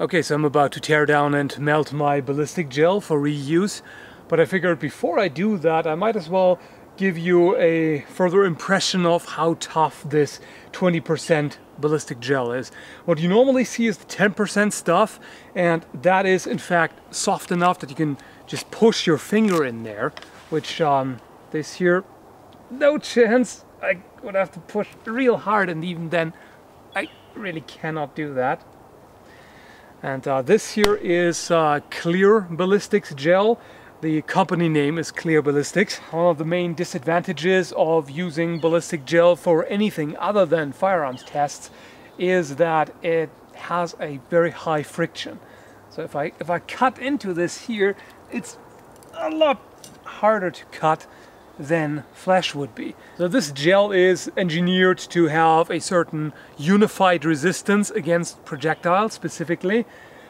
Okay, so I'm about to tear down and melt my ballistic gel for reuse, but I figured before I do that I might as well give you a further impression of how tough this 20% ballistic gel is. What you normally see is the 10% stuff, and that is in fact soft enough that you can just push your finger in there, which this here, no chance. I would have to push real hard, and even then I really cannot do that. And this here is Clear Ballistics gel. The company name is Clear Ballistics. One of the main disadvantages of using ballistic gel for anything other than firearms tests is that it has a very high friction. So if I cut into this here, it's a lot harder to cut than flesh would be. So this gel is engineered to have a certain unified resistance against projectiles specifically.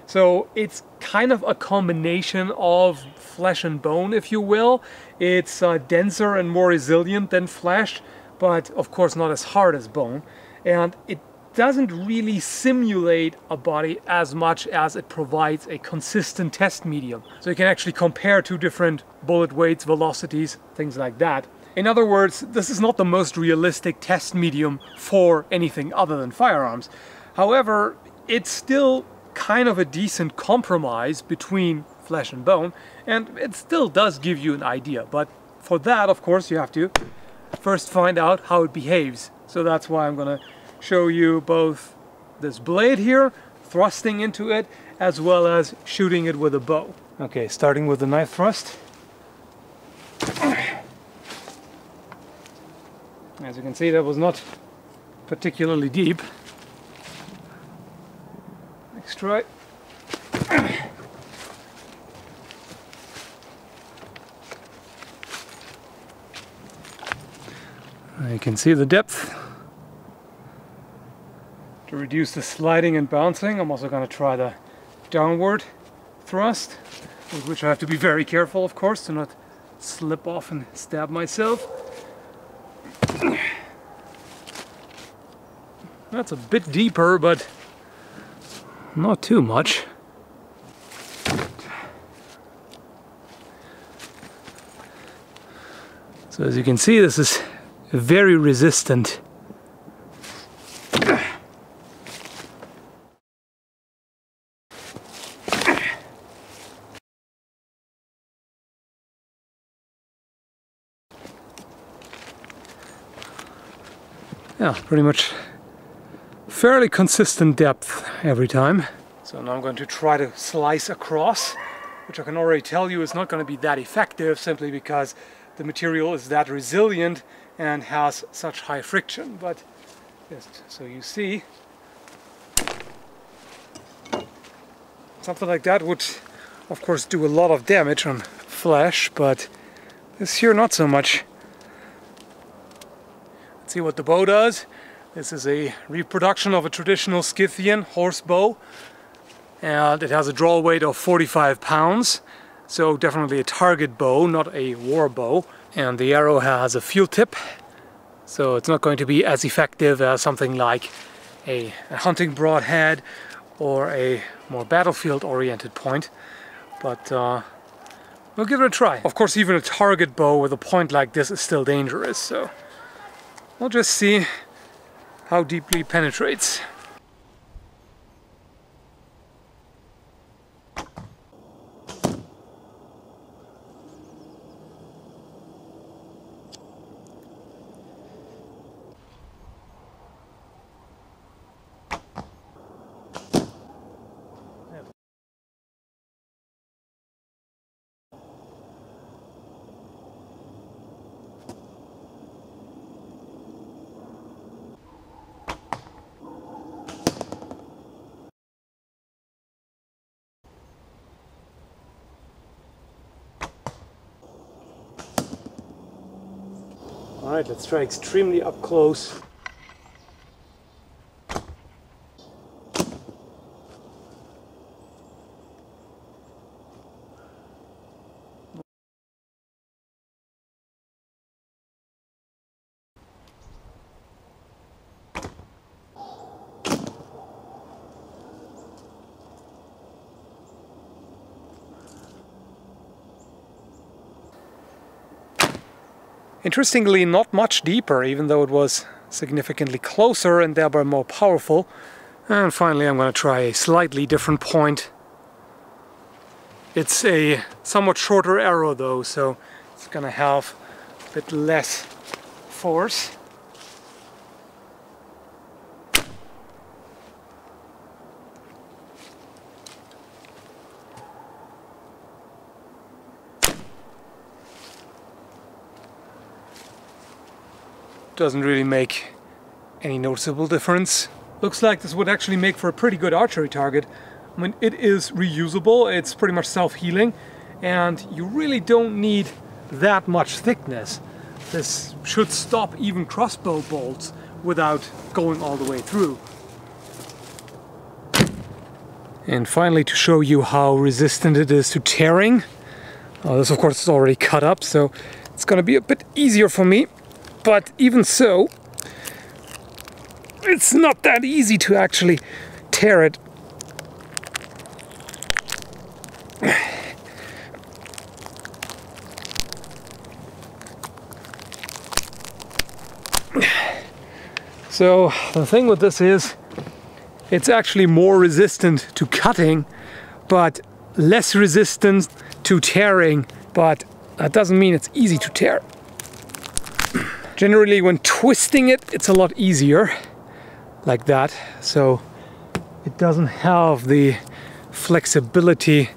So it's kind of a combination of flesh and bone, if you will. It's denser and more resilient than flesh, but of course not as hard as bone. And it doesn't really simulate a body as much as it provides a consistent test medium. So you can actually compare two different bullet weights, velocities, things like that. In other words, this is not the most realistic test medium for anything other than firearms. However, it's still kind of a decent compromise between flesh and bone, and it still does give you an idea. But for that, of course, you have to first find out how it behaves. So that's why I'm gonna show you both this blade here, thrusting into it, as well as shooting it with a bow. Okay, starting with the knife thrust. As you can see, that was not particularly deep. Next try. You can see the depth. To reduce the sliding and bouncing, I'm also going to try the downward thrust, with which I have to be very careful, of course, to not slip off and stab myself. That's a bit deeper, but not too much. So as you can see, this is very resistant. Yeah, pretty much fairly consistent depth every time. So now I'm going to try to slice across, which I can already tell you is not going to be that effective, simply because the material is that resilient and has such high friction. But just so you see, something like that would of course do a lot of damage on flesh, but this here not so much. Let's see what the bow does. This is a reproduction of a traditional Scythian horsebow, and it has a draw weight of 45 pounds, so definitely a target bow, not a war bow. And the arrow has a field tip, so it's not going to be as effective as something like a hunting broadhead or a more battlefield oriented point, but we'll give it a try. Of course, even a target bow with a point like this is still dangerous, so we'll just see how deeply it penetrates. Alright, let's try extremely up close. Interestingly, not much deeper, even though it was significantly closer and thereby more powerful. And finally I'm going to try a slightly different point. It's a somewhat shorter arrow though, so it's going to have a bit less force. Doesn't really make any noticeable difference. Looks like this would actually make for a pretty good archery target. I mean, it is reusable, it's pretty much self-healing, and you really don't need that much thickness. This should stop even crossbow bolts without going all the way through. And finally, to show you how resistant it is to tearing. This of course is already cut up, so it's gonna be a bit easier for me. But even so, it's not that easy to actually tear it. So the thing with this is, it's actually more resistant to cutting, but less resistant to tearing, but that doesn't mean it's easy to tear. Generally, when twisting it, it's a lot easier, like that, so it doesn't have the flexibility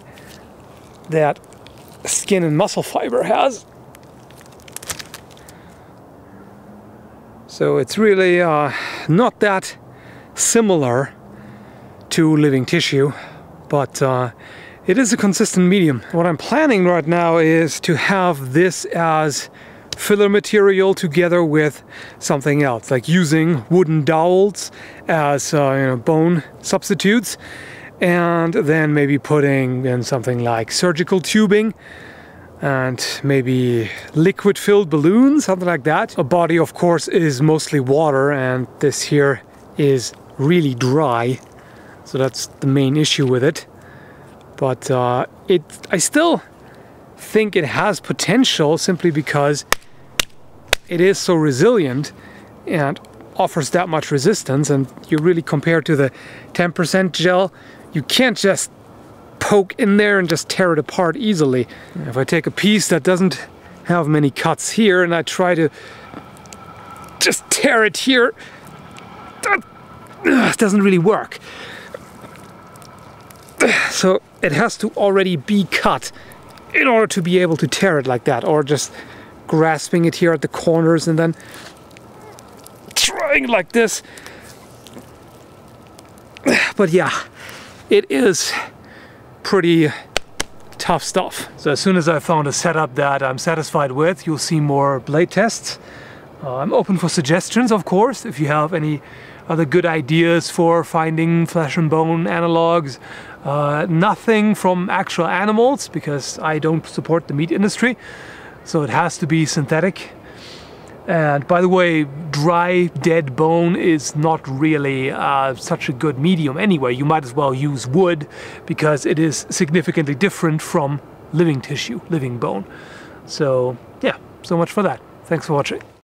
that skin and muscle fiber has. So it's really not that similar to living tissue, but it is a consistent medium. What I'm planning right now is to have this as filler material together with something else, like using wooden dowels as bone substitutes, and then maybe putting in something like surgical tubing and maybe liquid filled balloons, something like that. A body of course is mostly water, and this here is really dry, so that's the main issue with it. But I still think it has potential, simply because it is so resilient and offers that much resistance, and you really compare to the 10% gel, you can't just poke in there and just tear it apart easily. If I take a piece that doesn't have many cuts here and I try to just tear it here, that doesn't really work. So it has to already be cut in order to be able to tear it like that, or just grasping it here at the corners and then trying like this. But yeah, it is pretty tough stuff. So as soon as I found a setup that I'm satisfied with, you'll see more blade tests. I'm open for suggestions, of course, if you have any other good ideas for finding flesh and bone analogs. Nothing from actual animals, because I don't support the meat industry. So it has to be synthetic. And by the way, dry, dead bone is not really such a good medium anyway. You might as well use wood, because it is significantly different from living tissue, living bone. So yeah, so much for that. Thanks for watching.